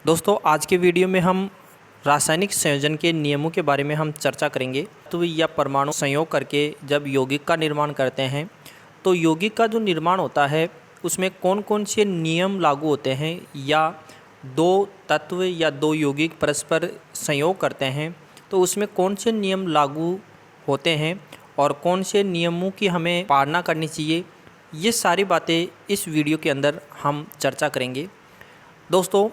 दोस्तों आज के वीडियो में हम रासायनिक संयोजन के नियमों के बारे में हम चर्चा करेंगे। तो या परमाणु संयोग करके जब यौगिक का निर्माण करते हैं तो यौगिक का जो निर्माण होता है उसमें कौन कौन से नियम लागू होते हैं, या दो तत्व या दो यौगिक परस्पर संयोग करते हैं तो उसमें कौन से नियम लागू होते हैं और कौन से नियमों की हमें पालना करनी चाहिए, ये सारी बातें इस वीडियो के अंदर हम चर्चा करेंगे। दोस्तों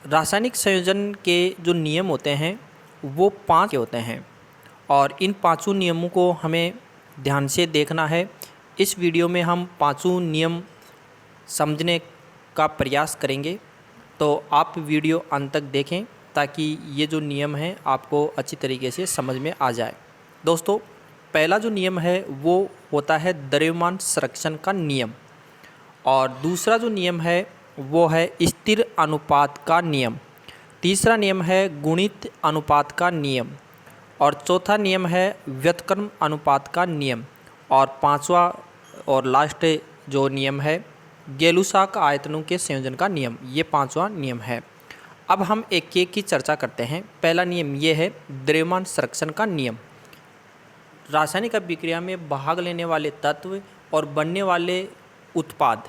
रासायनिक संयोजन के जो नियम होते हैं वो 5 के होते हैं और इन पांचों नियमों को हमें ध्यान से देखना है। इस वीडियो में हम पांचों नियम समझने का प्रयास करेंगे, तो आप वीडियो अंत तक देखें ताकि ये जो नियम हैं आपको अच्छी तरीके से समझ में आ जाए। दोस्तों पहला जो नियम है वो होता है द्रव्यमान संरक्षण का नियम, और दूसरा जो नियम है वो है स्थिर अनुपात का नियम, तीसरा नियम है गुणित अनुपात का नियम, और चौथा नियम है व्युत्क्रम अनुपात का नियम, और पांचवा और लास्ट जो नियम है गेलुसाक आयतनों के संयोजन का नियम। ये पांचवा नियम है। अब हम एक एक की चर्चा करते हैं। पहला नियम ये है द्रव्यमान संरक्षण का नियम। रासायनिक अभिक्रिया में भाग लेने वाले तत्व और बनने वाले उत्पाद,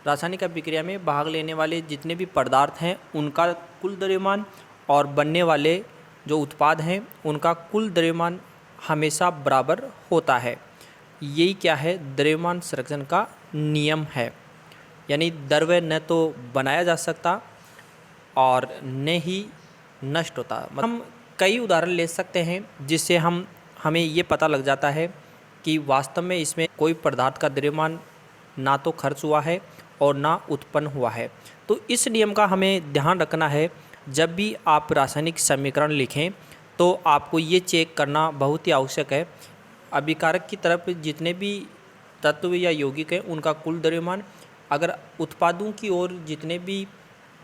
रासायनिक अभिक्रिया में भाग लेने वाले जितने भी पदार्थ हैं उनका कुल द्रव्यमान और बनने वाले जो उत्पाद हैं उनका कुल द्रव्यमान हमेशा बराबर होता है। यही क्या है, द्रव्यमान संरक्षण का नियम है। यानी द्रव्य न तो बनाया जा सकता और न ही नष्ट होता। हम कई उदाहरण ले सकते हैं जिससे हमें ये पता लग जाता है कि वास्तव में इसमें कोई पदार्थ का द्रव्यमान ना तो खर्च हुआ है और ना उत्पन्न हुआ है। तो इस नियम का हमें ध्यान रखना है। जब भी आप रासायनिक समीकरण लिखें तो आपको ये चेक करना बहुत ही आवश्यक है, अभिकारक की तरफ जितने भी तत्व या यौगिक हैं उनका कुल द्रव्यमान, अगर उत्पादों की ओर जितने भी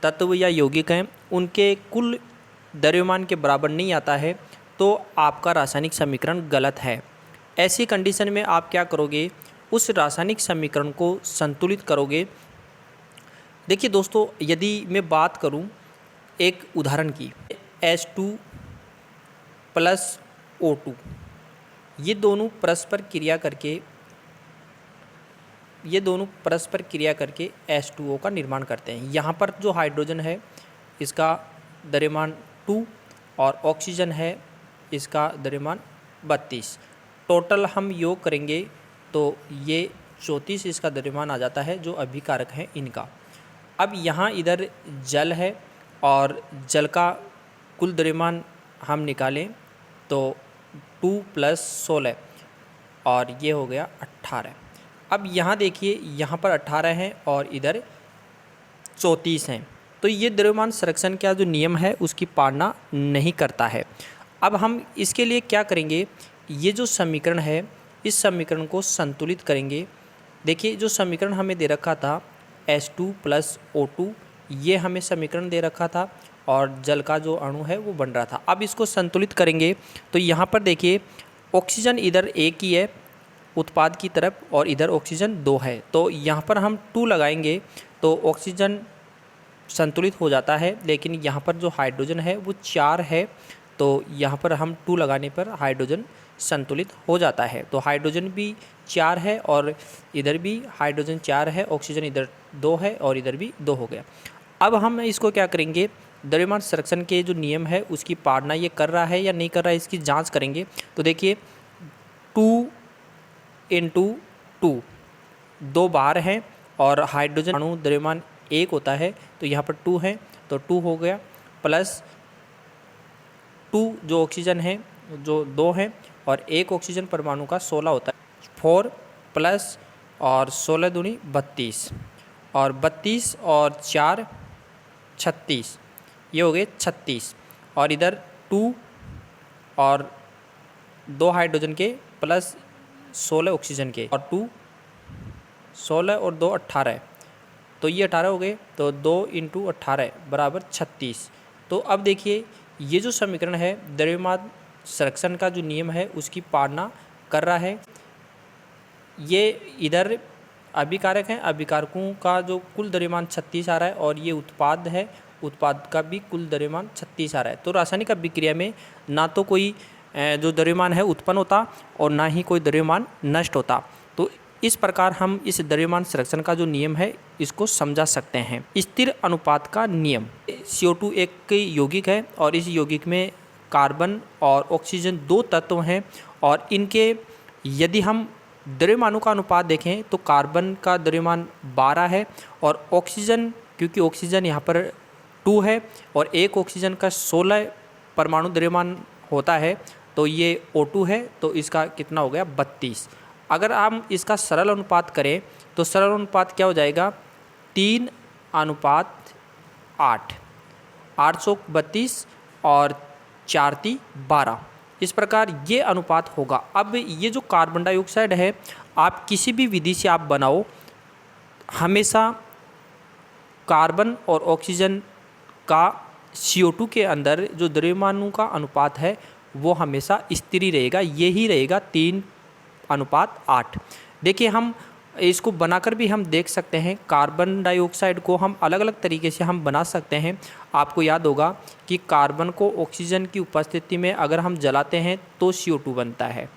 तत्व या यौगिक हैं उनके कुल द्रव्यमान के बराबर नहीं आता है तो आपका रासायनिक समीकरण गलत है। ऐसी कंडीशन में आप क्या करोगे, उस रासायनिक समीकरण को संतुलित करोगे। देखिए दोस्तों, यदि मैं बात करूं एक उदाहरण की, H2 प्लस O2, ये दोनों परस्पर क्रिया करके H2O का निर्माण करते हैं। यहाँ पर जो हाइड्रोजन है इसका द्रव्यमान 2 और ऑक्सीजन है इसका द्रव्यमान 32। टोटल हम योग करेंगे तो ये 34 इसका द्रव्यमान आ जाता है जो अभिकारक हैं इनका। अब यहाँ इधर जल है और जल का कुल द्रव्यमान हम निकालें तो 2 + 16 और ये हो गया 18। अब यहाँ देखिए, यहाँ पर 18 हैं और इधर 34 हैं, तो ये द्रव्यमान संरक्षण का जो नियम है उसकी पालना नहीं करता है। अब हम इसके लिए क्या करेंगे, ये जो समीकरण है इस समीकरण को संतुलित करेंगे। देखिए जो समीकरण हमें दे रखा था H2 + O2, ये हमें समीकरण दे रखा था और जल का जो अणु है वो बन रहा था। अब इसको संतुलित करेंगे तो यहाँ पर देखिए ऑक्सीजन इधर एक ही है उत्पाद की तरफ और इधर ऑक्सीजन 2 है, तो यहाँ पर हम 2 लगाएंगे तो ऑक्सीजन संतुलित हो जाता है। लेकिन यहाँ पर जो हाइड्रोजन है वो 4 है, तो यहाँ पर हम 2 लगाने पर हाइड्रोजन संतुलित हो जाता है। तो हाइड्रोजन भी 4 है और इधर भी हाइड्रोजन 4 है, ऑक्सीजन इधर 2 है और इधर भी 2 हो गया। अब हम इसको क्या करेंगे, द्रव्यमान संरक्षण के जो नियम है उसकी पालना ये कर रहा है या नहीं कर रहा है इसकी जांच करेंगे। तो देखिए 2 × 2, 2 बाहर हैं और हाइड्रोजन अणु द्रव्यमान 1 होता है तो यहाँ पर 2 है तो 2 हो गया, प्लस 2 जो ऑक्सीजन है जो 2 है और 1 ऑक्सीजन परमाणु का 16 होता है, 4 प्लस और 16 दूनी 32 और 32 और 4 36, ये हो गए 36, और इधर 2 और 2 हाइड्रोजन के प्लस 16 ऑक्सीजन के और 2 16 और 2 18, तो ये 18 हो गए, तो 2 × 18 बराबर 36। तो अब देखिए ये जो समीकरण है द्रव्यमान संरक्षण का जो नियम है उसकी पालना कर रहा है। ये इधर अभिकारक हैं, अभिकारकों का जो कुल द्रव्यमान 36 आ रहा है और ये उत्पाद है उत्पाद का भी कुल द्रव्यमान 36 आ रहा है। तो रासायनिक अभिक्रिया में ना तो कोई जो द्रव्यमान है उत्पन्न होता और ना ही कोई द्रव्यमान नष्ट होता। तो इस प्रकार हम इस द्रव्यमान संरक्षण का जो नियम है इसको समझा सकते हैं। स्थिर अनुपात का नियम, CO2 एक यौगिक है और इस यौगिक में कार्बन और ऑक्सीजन दो तत्व हैं और इनके यदि हम द्रव्यमानों का अनुपात देखें तो कार्बन का द्रव्यमान 12 है और ऑक्सीजन, क्योंकि ऑक्सीजन यहाँ पर 2 है और एक ऑक्सीजन का 16 परमाणु द्रव्यमान होता है, तो ये O2 है, तो इसका कितना हो गया 32। अगर हम इसका सरल अनुपात करें तो सरल अनुपात क्या हो जाएगा 3:8, 832 और 4:12, इस प्रकार ये अनुपात होगा। अब ये जो कार्बन डाइऑक्साइड है आप किसी भी विधि से आप बनाओ, हमेशा कार्बन और ऑक्सीजन का CO2 के अंदर जो द्रव्यमानों का अनुपात है वो हमेशा स्थिर ही रहेगा, यही रहेगा 3:8। देखिए हम इसको बनाकर भी हम देख सकते हैं। कार्बन डाइऑक्साइड को हम अलग अलग तरीके से हम बना सकते हैं। आपको याद होगा कि कार्बन को ऑक्सीजन की उपस्थिति में अगर हम जलाते हैं तो CO2 बनता है,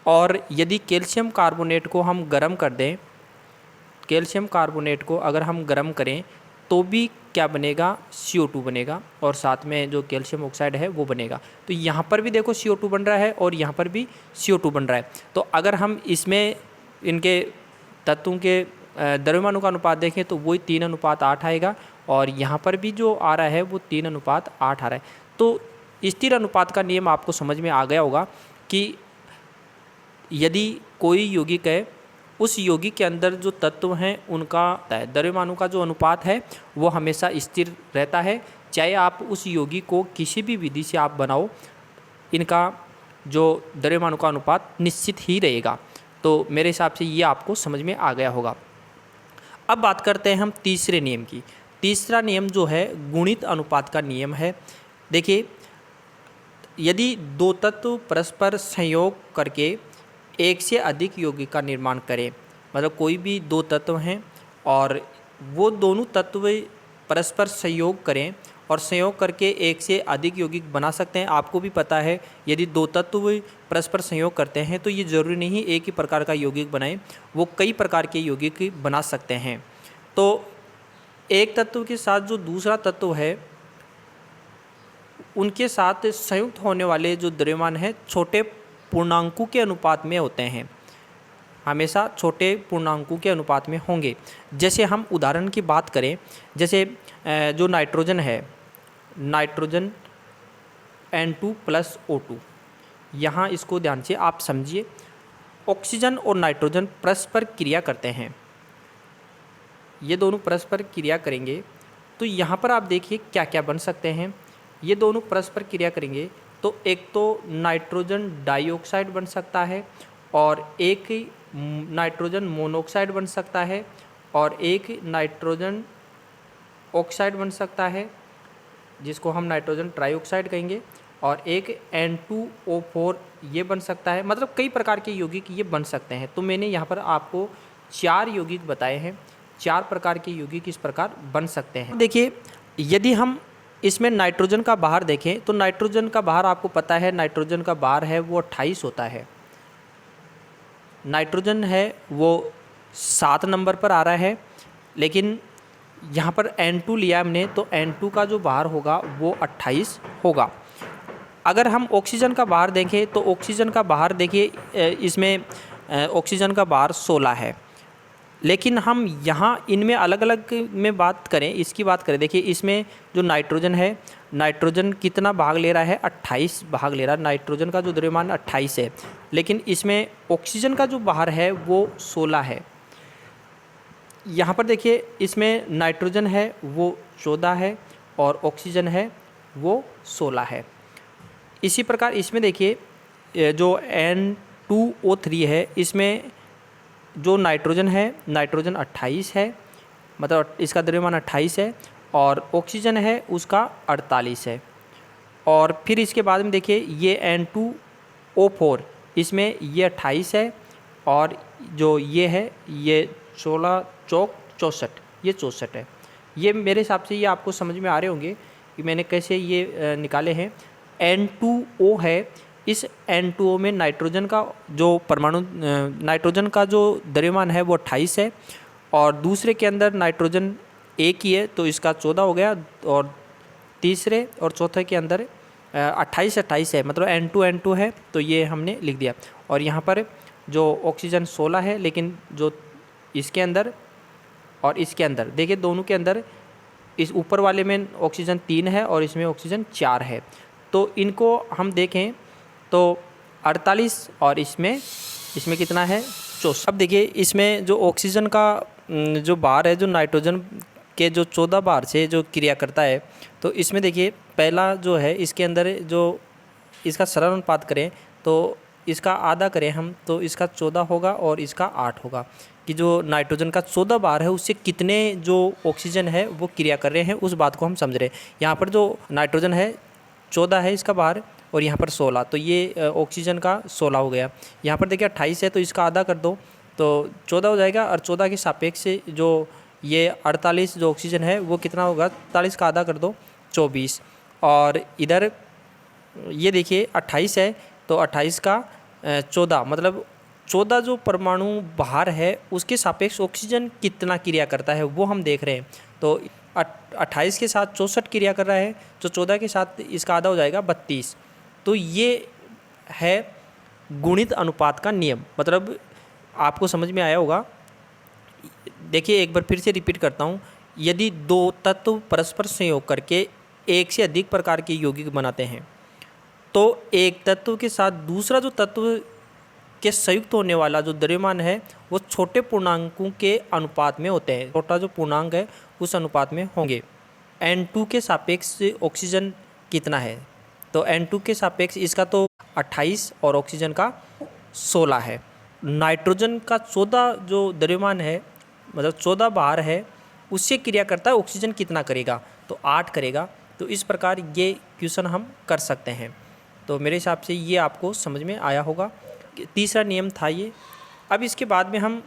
और यदि कैल्शियम कार्बोनेट को हम गर्म कर दें, कैल्शियम कार्बोनेट को अगर हम गर्म करें तो भी क्या बनेगा CO2 बनेगा और साथ में जो कैल्शियम ऑक्साइड है वो बनेगा। तो यहाँ पर भी देखो CO2 बन रहा है और यहाँ पर भी CO2 बन रहा है। तो अगर हम इसमें इनके तत्वों के द्रव्यमानों का अनुपात देखें तो वही 3:8 आएगा और यहाँ पर भी जो आ रहा है वो 3:8 आ रहा है। तो स्थिर अनुपात का नियम आपको समझ में आ गया होगा कि यदि कोई यौगिक है, उस यौगिक के अंदर जो तत्व हैं उनका द्रव्यमानों का जो अनुपात है वो हमेशा स्थिर रहता है, चाहे आप उस यौगिक को किसी भी विधि से आप बनाओ, इनका जो द्रव्यमानों का अनुपात निश्चित ही रहेगा। तो मेरे हिसाब से ये आपको समझ में आ गया होगा। अब बात करते हैं हम तीसरे नियम की। तीसरा नियम जो है गुणित अनुपात का नियम है। देखिए यदि दो तत्व परस्पर संयोग करके एक से अधिक यौगिक का निर्माण करें, मतलब कोई भी दो तत्व हैं और वो दोनों तत्व परस्पर संयोग करें और संयोग करके एक से अधिक यौगिक बना सकते हैं। आपको भी पता है यदि दो तत्व परस्पर संयोग करते हैं तो ये ज़रूरी नहीं एक ही प्रकार का यौगिक बनाएं, वो कई प्रकार के यौगिक बना सकते हैं। तो एक तत्व के साथ जो दूसरा तत्व है उनके साथ संयुक्त होने वाले जो द्रव्यमान हैं छोटे पूर्णांकों के अनुपात में होते हैं, हमेशा छोटे पूर्णांकों के अनुपात में होंगे। जैसे हम उदाहरण की बात करें, जैसे जो नाइट्रोजन है, नाइट्रोजन N2+O2, यहाँ इसको ध्यान से आप समझिए। ऑक्सीजन और नाइट्रोजन परस्पर क्रिया करते हैं, ये दोनों परस्पर क्रिया करेंगे तो यहाँ पर आप देखिए क्या क्या बन सकते हैं। ये दोनों परस्पर क्रिया करेंगे तो एक तो नाइट्रोजन डाइऑक्साइड बन सकता है और एक नाइट्रोजन मोनोऑक्साइड बन सकता है और एक नाइट्रोजन ऑक्साइड बन सकता है जिसको हम नाइट्रोजन ट्राइऑक्साइड कहेंगे, और एक N2O4 ये बन सकता है। मतलब कई प्रकार के यौगिक ये बन सकते हैं। तो मैंने यहाँ पर आपको 4 यौगिक बताए हैं, 4 प्रकार के यौगिक इस प्रकार बन सकते हैं। देखिए यदि हम इसमें नाइट्रोजन का बाहर देखें तो नाइट्रोजन का बाहर आपको पता है नाइट्रोजन का बाहर है वो 28 होता है, नाइट्रोजन है वो 7 नंबर पर आ रहा है, लेकिन यहाँ पर N2 लिया हमने तो N2 का जो बाहर होगा वो 28 होगा। अगर हम ऑक्सीजन का बाहर देखें तो ऑक्सीजन का बाहर देखिए इसमें ऑक्सीजन का बाहर 16 है, लेकिन हम यहाँ इनमें अलग अलग में बात करें, इसकी बात करें, देखिए इसमें जो नाइट्रोजन है, नाइट्रोजन कितना भाग ले रहा है 28 भाग ले रहा है, नाइट्रोजन का जो द्रव्यमान 28 है, लेकिन इसमें ऑक्सीजन का जो बाहर है वो 16 है। यहाँ पर देखिए इसमें नाइट्रोजन है वो 14 है और ऑक्सीजन है वो 16 है। इसी प्रकार इसमें देखिए जो N2O3 है, इसमें जो नाइट्रोजन है, नाइट्रोजन 28 है, मतलब इसका द्रव्यमान 28 है और ऑक्सीजन है उसका 48 है। और फिर इसके बाद में देखिए ये N2O4, इसमें ये 28 है और जो ये है ये 16 चौक 64, ये 64 है। ये मेरे हिसाब से ये आपको समझ में आ रहे होंगे कि मैंने कैसे ये निकाले हैं। N2O है, इस N2O में नाइट्रोजन का जो परमाणु नाइट्रोजन का जो द्रव्यमान है वो 28 है, और दूसरे के अंदर नाइट्रोजन एक ही है तो इसका 14 हो गया, और तीसरे और चौथे के अंदर 28 है, मतलब N2 है, तो ये हमने लिख दिया। और यहाँ पर जो ऑक्सीजन 16 है, लेकिन जो इसके अंदर और इसके अंदर देखिए, दोनों के अंदर इस ऊपर वाले में ऑक्सीजन 3 है और इसमें ऑक्सीजन 4 है, तो इनको हम देखें तो 48 और इसमें कितना है 64। अब देखिए इसमें जो ऑक्सीजन का जो बार है, जो नाइट्रोजन के जो 14 बार से जो क्रिया करता है, तो इसमें देखिए पहला जो है इसके अंदर जो इसका सरल अनुपात करें तो इसका आधा करें हम तो इसका 14 होगा और इसका 8 होगा, कि जो नाइट्रोजन का 14 बार है उससे कितने जो ऑक्सीजन है वो क्रिया कर रहे हैं, उस बात को हम समझ रहे हैं। यहाँ पर जो नाइट्रोजन है 14 है इसका बार, और यहाँ पर 16, तो ये ऑक्सीजन का 16 हो गया। यहाँ पर देखिए 28 है तो इसका आधा कर दो तो 14 हो जाएगा, और 14 के सापेक्ष जो ये 48 जो ऑक्सीजन है वो कितना होगा, 43 का आधा कर दो 24, और इधर ये देखिए 28 है तो 28 का 14, मतलब 14 जो परमाणु बाहर है उसके सापेक्ष ऑक्सीजन कितना क्रिया करता है वो हम देख रहे हैं। तो 28 के साथ 64 क्रिया कर रहा है, जो 14 के साथ इसका आधा हो जाएगा 32। तो ये है गुणित अनुपात का नियम, मतलब आपको समझ में आया होगा। देखिए एक बार फिर से रिपीट करता हूँ, यदि दो तत्व परस्पर संयोग करके एक से अधिक प्रकार के यौगिक बनाते हैं तो एक तत्व के साथ दूसरा जो तत्व के संयुक्त होने वाला जो द्रव्यमान है वो छोटे पूर्णांकों के अनुपात में होते हैं, छोटा जो पूर्णांक है उस अनुपात में होंगे। N2 के सापेक्ष ऑक्सीजन कितना है, तो N2 के सापेक्ष इसका तो 28 और ऑक्सीजन का 16 है। नाइट्रोजन का 14 जो द्रव्यमान है, मतलब 14 बाहर है, उससे क्रिया करता है ऑक्सीजन कितना करेगा, तो 8 करेगा। तो इस प्रकार ये क्वेश्चन हम कर सकते हैं। तो मेरे हिसाब से ये आपको समझ में आया होगा। तीसरा नियम था ये। अब इसके बाद में हम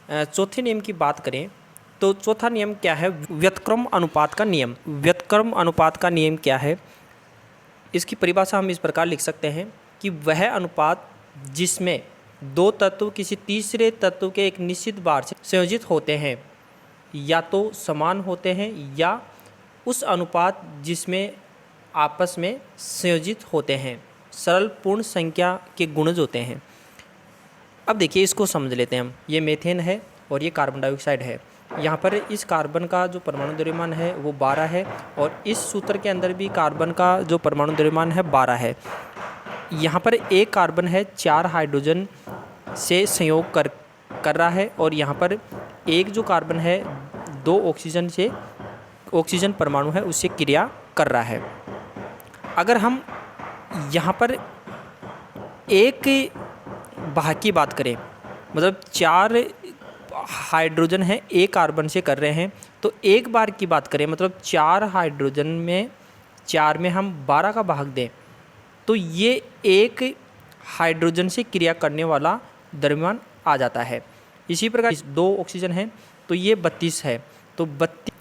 चौथे नियम की बात करें तो चौथा नियम क्या है, व्युत्क्रम अनुपात का नियम। व्युत्क्रम अनुपात का नियम क्या है, इसकी परिभाषा हम इस प्रकार लिख सकते हैं कि वह अनुपात जिसमें दो तत्व किसी तीसरे तत्व के एक निश्चित बार से संयोजित होते हैं या तो समान होते हैं, या उस अनुपात जिसमें आपस में संयोजित होते हैं सरल पूर्ण संख्या के गुणज होते हैं। अब देखिए इसको समझ लेते हैं हम। ये मीथेन है और ये कार्बन डाइऑक्साइड है। यहाँ पर इस कार्बन का जो परमाणु द्रव्यमान है वो 12 है, और इस सूत्र के अंदर भी कार्बन का जो परमाणु द्रव्यमान है 12 है। यहाँ पर एक कार्बन है 4 हाइड्रोजन से संयोग कर रहा है, और यहाँ पर एक जो कार्बन है 2 ऑक्सीजन से ऑक्सीजन परमाणु है उससे क्रिया कर रहा है। अगर हम यहाँ पर एक भाग की बात करें, मतलब 4 हाइड्रोजन है एक कार्बन से कर रहे हैं, तो एक बार की बात करें मतलब 4 हाइड्रोजन में 4 में हम 12 का भाग दें तो ये एक हाइड्रोजन से क्रिया करने वाला द्रव्यमान आ जाता है। इसी प्रकार 2 ऑक्सीजन है तो ये 32 है, तो 32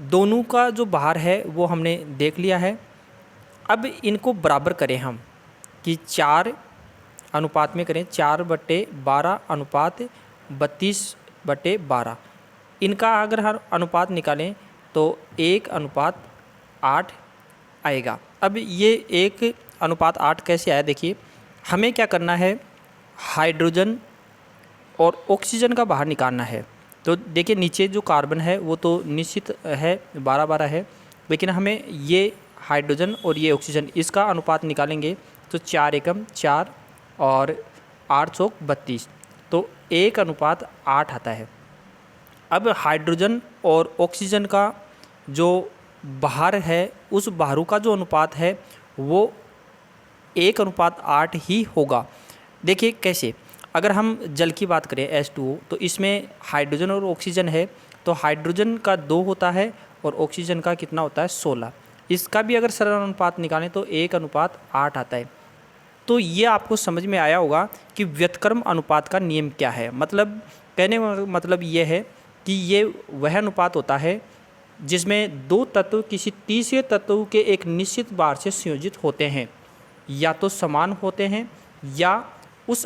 दोनों का जो बाहर है वो हमने देख लिया है। अब इनको बराबर करें हम कि 4 अनुपात में करें, 4/12 अनुपात 32/12। इनका अगर हर अनुपात निकालें तो 1:8 आएगा। अब ये 1:8 कैसे आया, देखिए हमें क्या करना है, हाइड्रोजन और ऑक्सीजन का बाहर निकालना है। तो देखिए नीचे जो कार्बन है वो तो निश्चित है 12-12 है, लेकिन हमें ये हाइड्रोजन और ये ऑक्सीजन इसका अनुपात निकालेंगे तो 4 एकम 4 और 8 चौक 32, तो 1:8 आता है। अब हाइड्रोजन और ऑक्सीजन का जो बाहर है उस बाहरों का जो अनुपात है वो 1:8 ही होगा। देखिए कैसे, अगर हम जल की बात करें H2O तो इसमें हाइड्रोजन और ऑक्सीजन है, तो हाइड्रोजन का 2 होता है और ऑक्सीजन का कितना होता है 16। इसका भी अगर सरल अनुपात निकालें तो 1:8 आता है। तो ये आपको समझ में आया होगा कि व्युत्क्रम अनुपात का नियम क्या है। मतलब कहने का मतलब ये है कि ये वह अनुपात होता है जिसमें दो तत्व किसी तीसरे तत्व के एक निश्चित बार से संयोजित होते हैं, या तो समान होते हैं या उस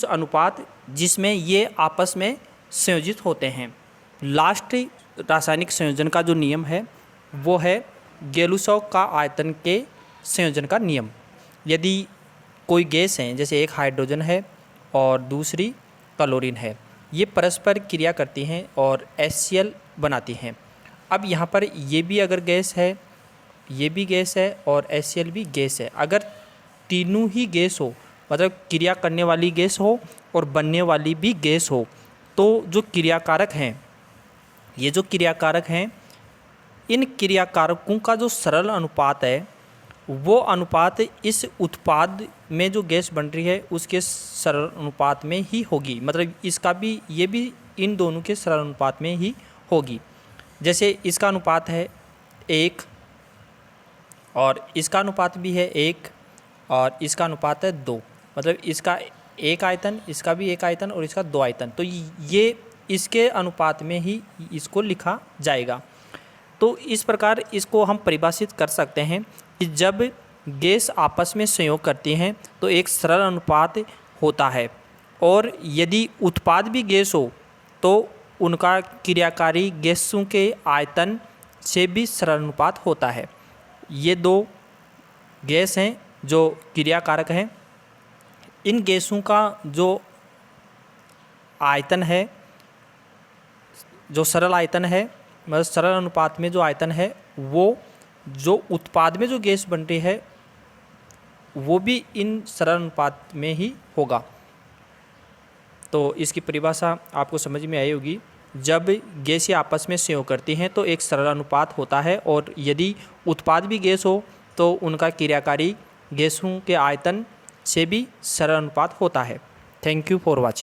अनुपात जिसमें ये आपस में संयोजित होते हैं। लास्ट रासायनिक संयोजन का जो नियम है वो है गेलुसॉव का आयतन के संयोजन का नियम। यदि कोई गैस है, जैसे एक हाइड्रोजन है और दूसरी क्लोरीन है, ये परस्पर क्रिया करती हैं और HCl बनाती हैं। अब यहाँ पर ये भी अगर गैस है, ये भी गैस है और HCl भी गैस है, अगर तीनों ही गैस हो, मतलब क्रिया करने वाली गैस हो और बनने वाली भी गैस हो, तो जो क्रियाकारक हैं, ये जो क्रियाकारक हैं, इन क्रियाकारकों का जो सरल अनुपात है वो अनुपात इस उत्पाद में जो गैस बन रही है उसके सरल अनुपात में ही होगी। मतलब इसका भी, ये भी इन दोनों के सरल अनुपात में ही होगी। जैसे इसका अनुपात है 1 और इसका अनुपात भी है 1 और इसका अनुपात है 2, मतलब इसका 1 आयतन, इसका भी 1 आयतन और इसका 2 आयतन, तो ये इसके अनुपात में ही इसको लिखा जाएगा। तो इस प्रकार इसको हम परिभाषित कर सकते हैं कि जब गैस आपस में संयोग करती हैं तो एक सरल अनुपात होता है, और यदि उत्पाद भी गैस हो तो उनका क्रियाकारी गैसों के आयतन से भी सरल अनुपात होता है। ये दो गैस हैं जो क्रियाकारक हैं। इन गैसों का जो आयतन है, जो सरल आयतन है, मतलब सरल अनुपात में जो आयतन है, वो जो उत्पाद में जो गैस बन रही है वो भी इन सरल अनुपात में ही होगा। तो इसकी परिभाषा आपको समझ में आई होगी। जब गैसें आपस में संयोग करती हैं तो एक सरल अनुपात होता है, और यदि उत्पाद भी गैस हो तो उनका क्रियाकारी गैसों के आयतन से भी सरल अनुपात होता है। Thank you for watching.